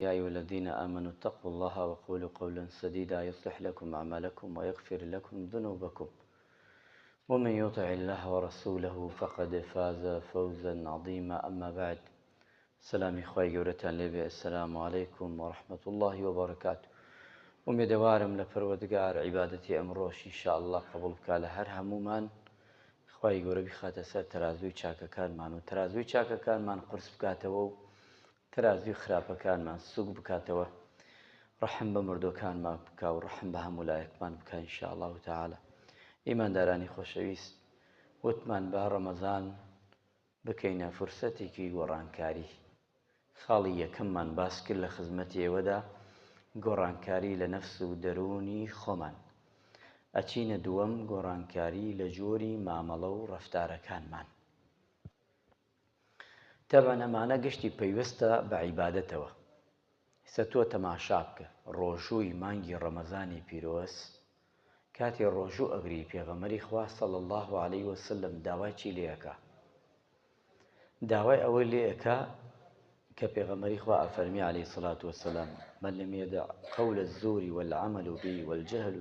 يا أيها الذين آمنوا اتقوا الله وقولوا قولا سديدا يصلح لكم أعمالكم ويغفر لكم ذنوبكم ومن يطع الله ورسوله فقد فاز فوزا عظيما أما بعد سلامي خواهي قورتان لبي السلام عليكم ورحمة الله وبركاته ومدوارم لپروردگار عبادتي أمروش إن شاء الله قبول بك لهر همومان خواهي قورة بخاتە سەر تەرازووی چاکەکانمان و تەرازووی چاکەکانمان قرس بکاتەوە و تەرازووی خراپەکانمان سوک بکاتەوە ڕەحم بە مردوەکانمان بکا و ڕەحم بە هەموو لایەکمان بکە ئینشاء الله تعالى ئیماندارانی خۆشەویست وتمان بە ڕەمەزان بکەینە فرسەتێکی گۆڕانکاری خاڵی یەکەممان باس کرد لە خزمەتی ئێوەدا گۆڕانکاری لە نەفس و دەرونی خۆمان ئەچینە دووەم گۆڕانکاری لە جۆری مامەڵە و ڕەفتارەکانمان تەبەن ئەمانە گشتی پەیوەستە بە عیبادەتەوە سە تۆ تەماشا بکە ڕۆژووی مانگی ڕەمەزانی پیرۆز کاتی ڕۆژوو ئەگری پێغەمبەری خوا صلی الله عليه وسلم داوای چی لێ ئەکا داوای ئەوەی لێ ئەکا کە پێغەمبەری خوا ئەفەرمی عليه الصلاة والسلام من لم يدع قول الزور والعمل به والجهل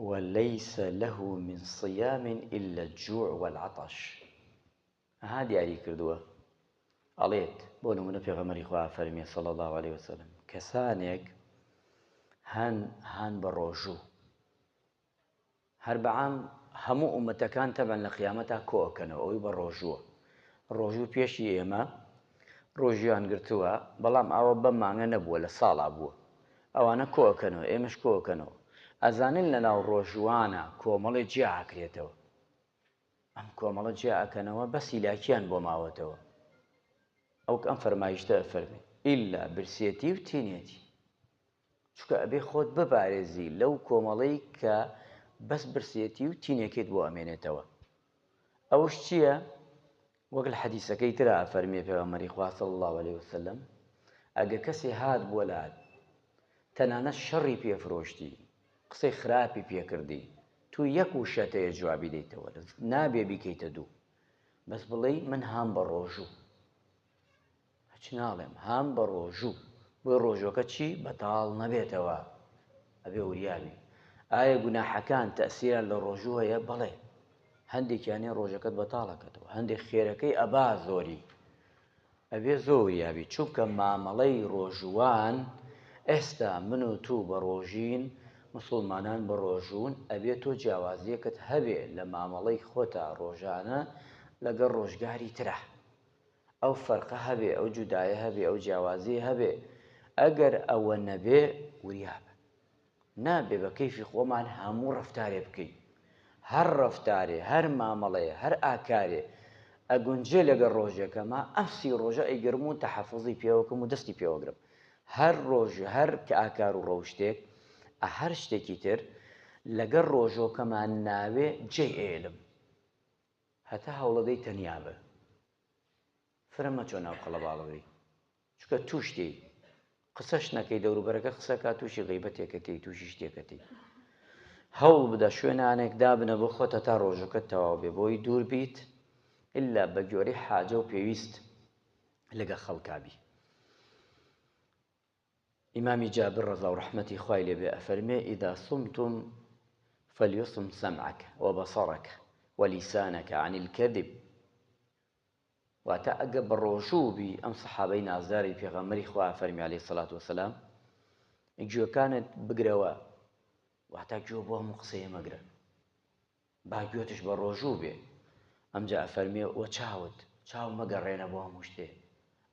وليس له من صيام إلا الجوع والعطش ها دیاری کردووە ئەڵێت بۆ نمونە پێغەمبەری خوا فەرمیێ صلی الله عليه وسلم کەسانێک هەن بە ڕۆژوو هەر بەعام هەموو ئومەتەکان تەبەن لە قیامەتا کۆکەنەوە ئەوەی بە ڕۆژووە ڕۆژوو پێشی ئێمە ڕۆژیان گرتووە بەڵام ئەوە بەم مانگە نەبووە لە ساڵا بووە ئەوانە کۆکەنەوە ئێمەش کۆکەنەوە ئەزانن لە ناو ڕۆژوانە کۆمەڵێ جیا ئاکرێتەوە ئەم کۆمەڵە جیا ئەکەنەوە بەسی لاکیان بۆ ماوەتەوە ئەو ئەم فەرمایشتە ئەفەرمێ ئیلا برسێتی و تینێتی چونکە ئەبێ خۆت بپارێزی لەو کۆمەڵەی کە بەس برسێتی و تینێکێت بۆ ئەمێنێتەوە ئەوش چییە؟ وەک لە حەدیسەکەی ترا ئەفەرمێ پێغەمبەری خوا صلی الله عليه وسلم ئەگە کەسێ هات بۆ لات تەنانەت شەڕی پێفرۆشتی قسەی خراپی پێکردی تو یەک وشەتەیە جوابی دەیتەوە نابێ بیکەیتە دوو بەس بڵێی من هام بە ڕۆژوو هەچ ناڵێم هام بە ڕۆژوو بۆ ڕۆژۆکە چی بەتاڵ نەبێتەوە ئەبێ وریابی ئایا گوناحەکان تەئسیران لە ڕۆژوو هەیە بەڵێ هەندێکیانێ ڕۆژەکەت بەتاڵەکەتەوە هەندێک خێرەکەی ئەبا زۆری ئەبێ زۆر وریابی چونکە مامەڵەی ڕۆژوان ئێستا من و تو بە ڕۆژین مسڵمانان بە ڕۆژوون ئەبێ تۆ جیاوازیەکەت هەبێ لە مامەڵەی خۆتا ڕۆژانە لەگەڵ ڕۆژگاری ترە ئەو فەرقە هەبێ ئەو جودایە هەبێ ئەو جیاوازی هەبێ ئەگەر ئەوە نەبێ وریابە نابێ بە کەیفی خۆمان هەموو ڕەفتارێ بکەین هەر ڕەفتارێ هەر مامەڵەیە هەر ئاکارێ ئەگونجێ لەگەڵ ڕۆژێکەمە ئەمسی ڕۆژە ئەیگەرم و تەحەفوزی پێوەکەم و دەستی پێوەگرم هەر ڕۆژ هەر کە ئاکار و ڕەوشتێک هەر شتێکی تر لەگەڵ ڕۆژۆکەمان ناوێ جێ ئێلم هەتا هەوڵەدەی تەنیا بە فرەمە چۆن ناو قەڵەباڵەوەی چونکە تووشتی قسەش نەکەی دەوروبەرەکە قسەکات تووشی غیبەتێکەتی تووشی شتێکەتی هەوڵ بدە شوێنانێک دابنە بۆ خۆتە تا ڕۆژەکەت تەواو بێ بۆی دوور بیت ئللا بە گوێرەی حاجە و پێویست لەگە خەڵکابی إمام جابر رضا ورحمتي خوای لێ بێ ئەفەرمێ إذا صمتم فليصم سمعك وبصرك ولسانك عن الكذب واتە ئەگە بە ڕۆژوو بی ئەم سەحابەی نازداری پێغەمبەری خوا فەرمی عليه الصلاة والسلام گوێکانت بگرەوە واتە گوێ بۆ هەموو قسەیە مەگرە با گوێتش بە ڕۆژوو بێ ئەمجا ئەفەرمێ وە چاو مەگەڕێنە بۆ هەموو شتێ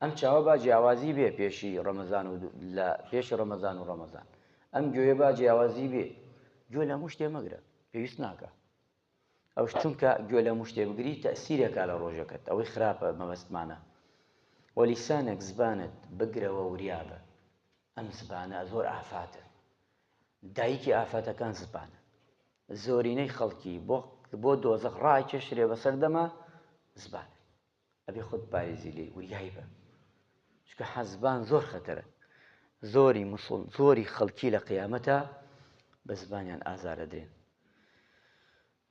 ئەم چاوە با جیاوازی بێ پێشی ڕەمەزان و لە پێشی ڕەمەزان و ڕەمەزان ئەم گوێیە با جیاوازی بێ گوێ لە هەموو شتێ مەگرە پێویست ناکە ئەوش چونکە گوێ لە هەموو شتێ بگری تەئسیرێکا لە ڕۆژەکەت ئەوەی خراپە مەبەستمانە وەلیسانێک زبانت بگرەوە وریابە ئەم زبانە زۆر ئافاتە دایکی ئافاتەکان زبانە زۆرینەی خەڵکی بۆ دۆزەخ ڕاکێشرێ بەسەر دەما زبانە ئەبێ خۆت پارێزی لێ وریایی بە چونکە زبان زۆر خەتەرە زۆری خەڵکی لە قیامەتە بە زبانیان ئازارەدرێن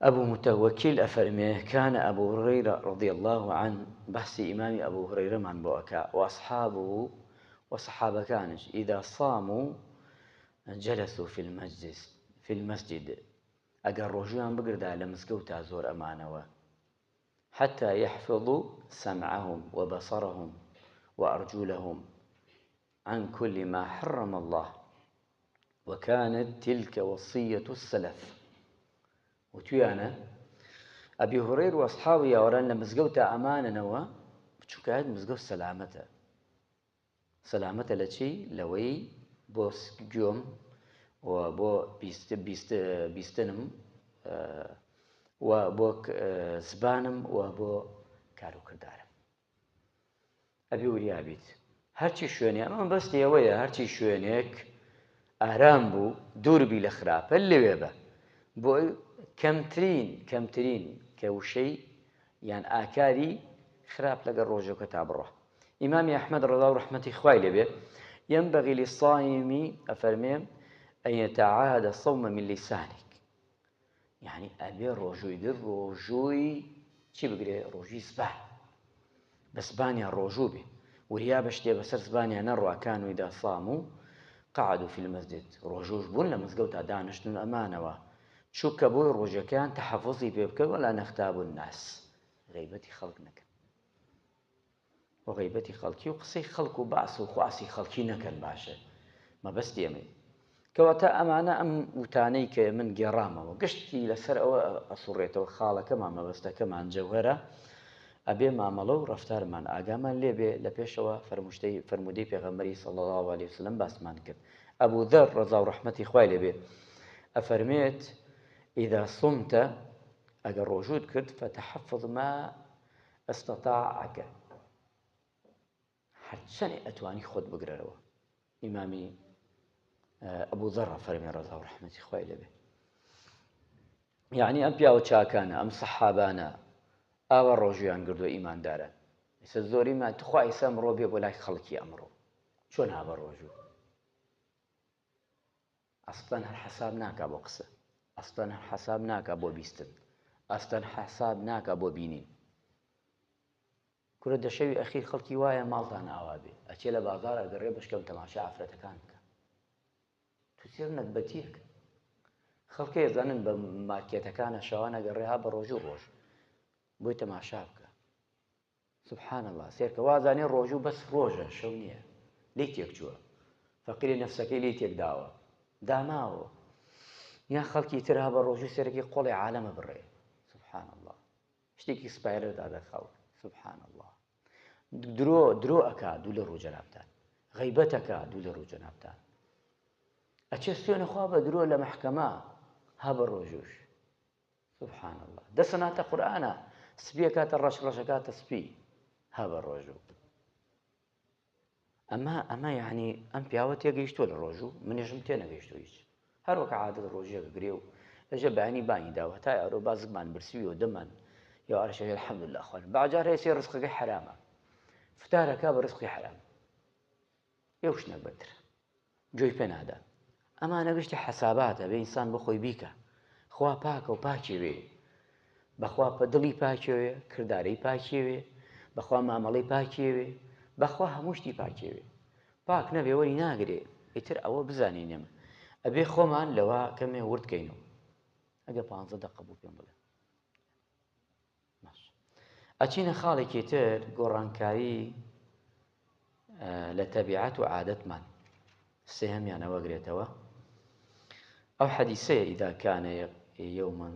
أبو متوكل أفرميه كان أبو هريرة رضي الله عنه بحث إمام أبو هريرة من بوكا وأصحابه وصحابة كانش إذا صاموا جلسوا في المسجد أجر روجوان بقردا لمسكوتا زور أمانوا حتى يحفظوا سمعهم وبصرهم وأرجلهم عن كل ما حرم الله وكانت تلك وصية السلف وتيانا أبي هريرة وأصحابه يوران لمسجوتا أمانة نوا بتشوف هاد مسجوت سلامته لشي لوي بوس جوم وبو بيستنم وبو زبانم وبو كارو كردارم أبي وريا بيت هرچی شوێنێ ئەمە بەستی ئەوەیە هەرچی شوێنێک ئارام بوو دووربی لە خراپە لەوێ بە بۆ کەمترین کەوشەی یان ئاکاری خراپ لەگەڵ ڕۆژەکە تا بڕۆ ئیمامی ئەحمەد ڕەضا و ڕەحمەتی خوای لێبێ ينبغي للصائم أفرمي أن يتعاهد الصوم من لسانك يعني أبي روجوي در روجوي چی بگرێ ڕۆژوی سبان بە سبانیان ڕۆژوو بێ وریا بەشتێ بەسەر زبانیان نەڕوا كانوا إذا صاموا قعدوا في المسجد ڕۆژوش بوون لە مزگەوتا دانیشتن ئەمانەوە چووکە بۆی ڕۆژەکەیان تەحەفوزی پێ بکەن وەلا نەختاب الناس غیبەتی خەڵک نەکەن وغیبەتی خەڵکی و قسەی خەڵک و باس و خواسی خەڵکی نەکەن باشە مەبەستی ئەمەی کەواتە ئەمانە ئەم وتانەی کە من گێڕامەوە گشتی لەسەر ئەوە ئەسوڕێتەوە خاڵەکەمان مەبەستەکەمان جەوهەرە ئەبێ مامەڵە و ڕەفتارمان ئاگامان لێبێ لە پێشەوە فەرمودەی پێغەمبەری صلی الله عليه وسلم باسمان کرد ئەبوو ذەر ڕەضا و ڕەحمەتی خوای لێبێ ئەفەرمێت إذا صمت ئەگەر ڕۆژوت کرد فتحفظ ما استطاعك هەرچەندێ ئەتوانی خۆت بگرەرەوە ئیمامی ئەبوو ذەر فەرمێ ڕەضا و ڕەحمەتی خوای لێبێ یعنی ئەم پیاوە چاکانە ئەم سەحابانە ئاوا ڕۆژویان گردووە ئیماندارە ئێستا زۆری مان تخوا ئێستا ئەمڕۆ بێ بۆ لای خەڵکی ئەمڕۆ چۆن هابە ڕۆژوو ئەسڵەن هەر حەساب ناکا بۆ قسە ئەسڵەن هەر حەساب ناکا بۆ بیستن ئەسڵەن حەساب ناکا بۆ بینین کورە دەشەوی ئەخیر خەڵکی وایە ماڵتان ئاوا بێ ئەچێ لە بازاڕ ئەگەڕێ بەشکەم تەماشا ئافرەتەکان بکە تو سێر نەکبەتیەکە خەڵکی ئەزانن بە مارکێتەکانە شەوان ئەگەڕێ ها بە ڕۆژوو ڕۆژ بۆی تەماشا بکە سبحان الله سێرکە وازانێ ڕۆژوو بەس ڕۆژە شەو نییە لێی تێک چووە فەقیری نەفسەکەی لێی تێک داوە داماوە یا خەڵکی تر ها بە ڕۆژوو سێرەکی قۆڵی عالەمە بڕێ سبحان الله شتێکی سپایرەدا دەخەوت سبحان الله درۆ ئەکا دوو لە ڕوو جەنابتان غەیبەتەکە دوو لە ڕوو جەنابتان ئەچێ سوێنە خوا بە درۆ لە مەحکەمە ها بە ڕۆژوش سبحان الله دەسەناتە قورئانە سپیە کاتە ڕەشەکاتە سپی ها بە ڕۆژوو ئەمە یعنی ئەم پیاوە تێگەیشتووە لە ڕۆژوو منیژم تێنەگەیشتووە هیچ هەر وەکە عادەت ڕۆژیەکە گرێ و لەژە بەیانی بانی داوە تا ئەوڕۆ با زگمان برسوی و دەمان یا ئەرشە الحەمدولله خوێن باجار هەیە ڕزقەکەی حرامە فتارەکە بە ڕزقی حرام ئێو شتێک بەتر جۆی پێ نادا ئەمانە گشتی حەساباتە بێ ئینسان بخۆی بیکە خوا پاکە و پاکی وێ بەخوا دڵی پاکیوێ کردارەی پاکیوێ بەخوا مامەڵەی پاکیوێ بەخوا هەموو شتی پاکیوێ پاک نەبێ وەری ناگرێ ئیتر ئەوە بزانینێمە ئەبێ خۆمان لەوە کەمێ وردکەینەوە ئەگە 15 دقە بوو پێم بڵێ ئەچینە خاڵێکی تر گۆڕانکاری لە تەبیعەت و عادەتمان سێهەمیان ئەوە گرێتەوە ئەو حەدیسەیە ئیدا کانە یوما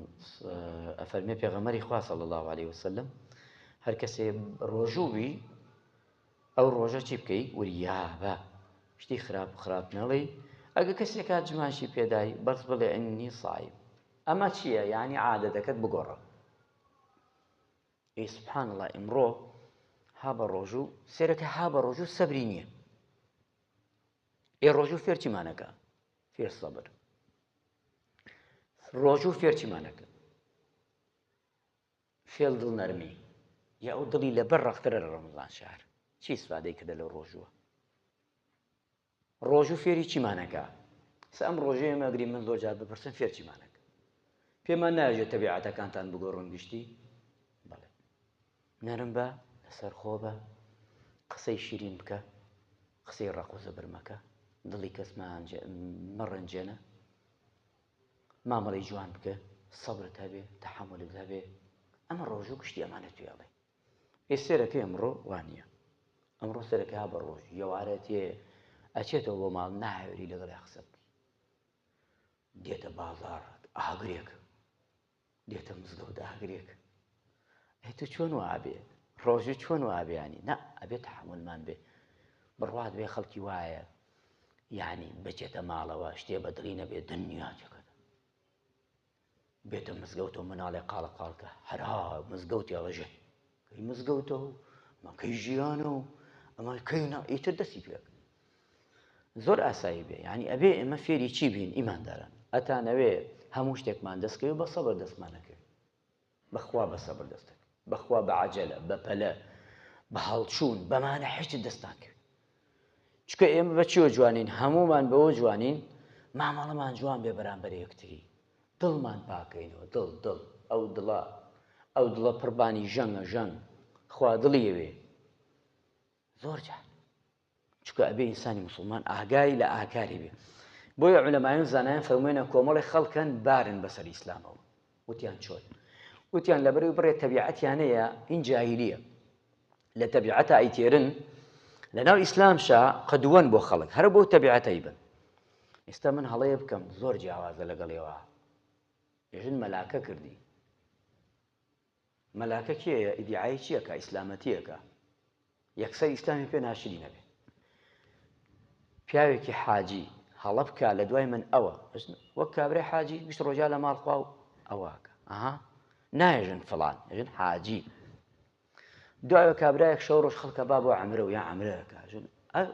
ئەفەرمێ پێغەمبەری خوا صلی الله عليه وسلم هەر کەسێ ڕۆژوو بی ئەو ڕۆژە چی بکەی وریابە شتی خراپ نەڵێ ئەگە کەسێک کاتژماشی پێدای بەس بڵێ ئەنی صایم ئەمە چییە یعنی عادەتەکەت بگۆڕە ئەی سبحان الله ئیمڕۆ ها بە ڕۆژوو سێرەکە ها بە ڕۆژوو سەبری نییە ئێ ڕۆژوو فێر چیمانەکە فێر سەبر ڕۆژوو فێر چیمانەکە فێر دڵ نەرمی یا ئەو دڵی لەبەر ڕەخترە لە ڕەمەزان شار چی ئیسفادەی کردە لەو ڕۆژووە ڕۆژوو فێری چیمانەکە ئەم ڕۆژەیە مەگری من زۆر جار بپرسن فێر چیمانەکە پێمان ناژێت تەبیعەتەکانتان بگۆڕن گشتی نەرم بە لەسەر خۆ بە قسەی شیرین بکە قسەی ڕق و زەبر مەکە، دڵی کەس مەڕەنجێنە، مامەڵەی جوان بکە، سەبرت هەبێ، تەحەممولت هەبێ. ئەمە ڕۆژوو گشتی ئەمانە توێڵێ. سێرەکەی ئەمڕۆ وانە، ئەمڕۆ سەرەکە بە ڕۆژ یەوارەتێ ئەچێتەوە بۆ ماڵ ناهێوری لەگەڵی قسە بکەی، دێتە بازاڕ ئاگرێک، دێتە مزگەوت ئاگرێک. تو چۆن وابێ ڕۆژوو چۆن وابیانی نا ئەبێت تەحەممولمان بێ، بڕوات بێ خەڵکی وایە یعنی بچێتە ماڵەوە شتێ بەدڵی نەبێ دنیاچەکەن بێتە مزگەوتەوە مناڵێ قاڵە قاڵکە هەرا مزگەوتی ئەڵەژێ کەی مزگەوتەوە ئەمە کەی ژیانە و ئەمە کەی ئیتر دەستی پێک زۆر ئاسایی بێ. یعنی ئەبێ ئێمە فێری چی بین ئیمانداران، ئەتانەوێ هەموو شتێکمان دەستکەوێ بە سەبر دەستمانەکەوێ، بەخوا بە سەبر دەستەکە، بەخوا بە عەجەلە بە پەلە بە هەڵچوون بەمانە هیچ دەستناکەوێت. چکە ئێمە بە چیوە جوانین؟ هەمومان بەوە جوانین مامەڵەمان جوان بێ بەرامبەر یەکتری، دڵمان پاکەینەوە، دڵ ئەو دڵە پڕبانی ژەنگە ژەنگ خوا دڵیەوێ زۆر جار. چکە ئەبێ ئینسانی موسڵمان ئاگای لە ئاکاری بێ. بۆیە عولەمایان زانایان فەرموویەنە کۆمەڵی خەڵکن بارن بەسەر ئیسلامەوە. وتیان چۆن؟ وتیان لەبەرەوەی بڕێ تەبیعەتیانەیە ئین جاهیلیە، لە تەبیعەتە ئەیتێرن لەناو ئیسلامشا قەدوەن بۆ خەڵک هەر بۆ تەبیعەتەی بن. ئێستا من هەڵەیە بکەم زۆر جیاوازە لەگەڵێەوە، ێژن مەلاکە کردی. مەلاکە کێیە؟ ئیدعای چیەکە؟ ئیسلامەتیەکە، یەکسەر ئیسلامی پێ ناشری نەبێ. پیاوێکی حاجی هەڵە بکە لە دوای من ئەوە وەک کابرای حاجی گشت ڕۆژا لە ماڵ خوا و ئەوواکە نایژن فڵان ێژن حاجی. دوایە کابرایەک شەو ڕۆژ خەڵکە با بۆ عەمرە و یا عەمرەکە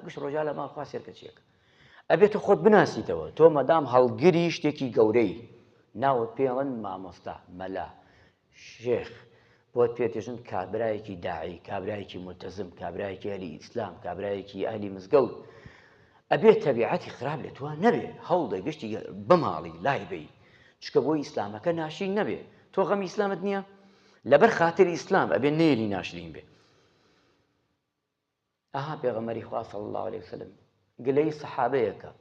گشت ڕۆژا لە ماڵ خوا سێرکە چیەکە. ئەبێتە خۆت بناسیتەوە تۆ مەدام هەڵگری شتێکی گەورەی ناوت پێڵەن مامۆستا مەلا شێخ بۆت پێتێژن کابرایەکی داعی، کابرایەکی مولتەزم، کابرایەکی ئەهلی ئیسلام، کابرایەکی ئەهلی مزگەوت. ئەبێت تەبیعەتی خراپ لە تۆ نەبێ، هەوڵدە گشتی بماڵی لای بێی، چکە بۆی ئیسلامەکە ناشرین نەبێ. تۆ غەمی ئیسلامت نییە؟ لەبەر خاتری ئیسلام ئەبێ نێری ناشرین بێ. پێغەمبەری خوا صلی الله علیه وسلم گلەی سەحابەیەکە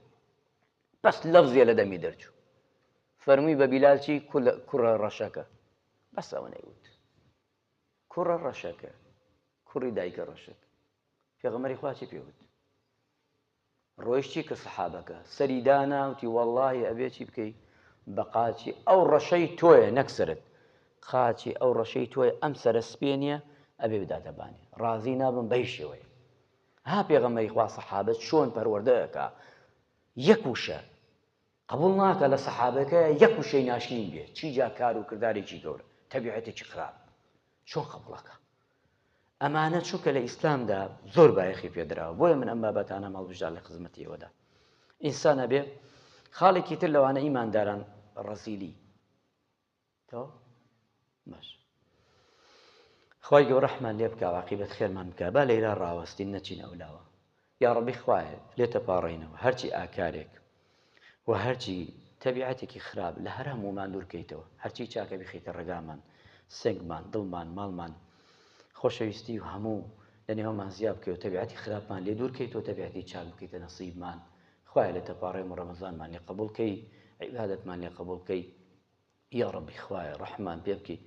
بەس لەفزێ لە دەمی دەرچوو، فەرمووی بە بیلال چی؟ کوڕە ڕەشەکە، بەس ئەوە نەیوت، کوڕە ڕەشەکە، کوڕی دایکە ڕەشەکە. پێغەمبەری خوا چی پێوت؟ ڕۆیشتی کە سەحابەکە سەری داناوتی وەڵڵاهی ئەبێ چی بکەی؟ بە قاچی ئەو ڕەشەی تۆیە نەک سەرت، قاچی ئەو ڕەشەی تۆیە ئەم سەرە سپێنیە ئەبێ بداتەبانێ، ڕازی نابم بەی شێوەیە. پێغەمبەری خوا سەحابەت چۆن پەروەردەیەکە یەک وشە قبول ناکە لە سەحابەکەیە یەک وشەی ناشرین بێ، چیجا کار و کردارێکی گەورە تەبیعەتێکی خراپ چۆن قبوڵەکە. ئەمانە چونکە لە ئیسلامدا زۆر بایەخی پێدراوە. بۆیە من ئەم بابەتانە مەڵبژار لە خزمەتیەوەدا. ئینسانە بێ خاڵێکی تر لەوانە ئیمانداران ڕەزیلی تۆ باش خوای گەورە ڕەحمان لێ بکە، عاقیبەت خێرمان بکە، با لەیلا ڕاوەستین نەچین ئەولاوە. یا ڕەبی خوایە لێتە پاڕێنەوە هەرچی ئاکارێک و هەرچی تەبیعەتێکی خراپ لە هەر هەموومان دوورکەیتەوە، هەرچی چاکە بخیتە ڕێگامان، سنگمان، دڵمان، ماڵمان، خۆشەویستی و هەموو لە نێومان زیاد بکەوە، تەبیعەتی خراپمان لێ دوورکەیتەوە، تەبیعەتی چاک بکەیتە نەسیبمان. خوایە لێتە پاڕێم و ڕەمەزانمان لێ قبوڵکەی، عیبادەتمان لێ قبوڵکەی. یا ڕەبی خوایە ڕەحمان پێ بکەی،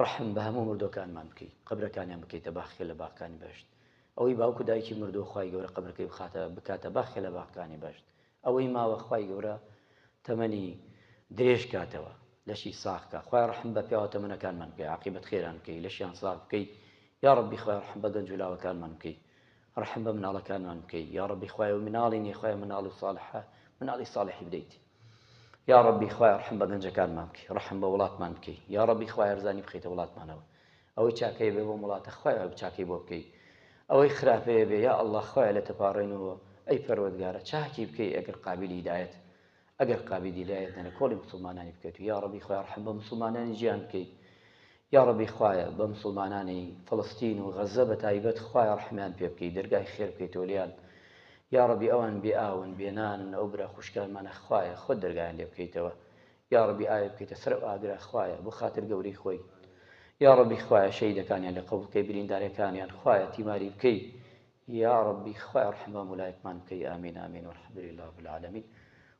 ڕەحم بە هەموو مردوەکانمان بکەی، قەبرەکانیان بکەیتە باخێ لە باخەکانی بەهشت. ئەوەی باوکو دایکی مردووە خوای گەورە قەبرەکەی بکاتە باخێ لە باخەکانی بەهشت. ئەوەی ماوە خوای گەورە تەمەنی درێژ کاتەوە لەشی ساغکە، خوای ڕەحم بە پیاوە تەمەنەکانمان بکەی، عاقیبەت خێران بکەی، لەشیان ساغ بکەی. یا ڕەبی خوای ڕەحم بە گەنج و لاوەکانمان بکەی، ڕەحم بە مناڵەکانمان بکەی. یا ڕەبی خوای مناڵی نێ خوای مناڵی ساڵحە مناڵی ساڵحی بدەیت. یا ڕەبی خوای ڕەحم بە گەنجەکانمان بکەی، ڕەحم بە وڵاتمان بکەی. یا ڕەبی خوای هەرزانی بخەیتە وڵاتمانەوە، ئەوەی چاکەی بێ بۆ وڵاتە خوای چاکەی بۆ بکەی، ئەوەی خراپەیە بێ یا ئەڵڵا خوای لە تەپاڕێنەوە ئەی پەروەردگارە چاکی بکەی، ئەگەر قابلی هیدایەت ئەگەر قابلی هیدایەت نەنە کۆڵی موسڵمانانی بکەیت. یا ڕەبی خوای ڕەحم بە موسڵمانانی ژیان بکەی. یا ڕەبی خوایە بە موسڵمانانی فەڵەستین و غەزە بە تایبەت خوای ڕەحمیان پێ بکەی، دەرگای خێر بکەیتەوە لیان. یا ڕەبی ئەوان بێ ئاون بێنانن، ئەو برا خوشکانمانە خوایە خۆت دەرگایان لێ بکەیتەوە. یا ڕەبی ئاوێ بکەیتە سەر ئەو ئاگرە خوایە بۆ خاتر گەورەی خۆی. یا ڕەبی خوایە شەیدەکانیان لێ قەبوڵ بکەی، بریندارەکانیان خوایە تیماری بکەی. يا ربي خوای ڕحمە مولایەتمان بکەی ئامین ئامین والحمد لله رب العالمين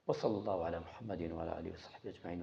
وصلى الله على محمد وعلى آله وصحبه أجمعين.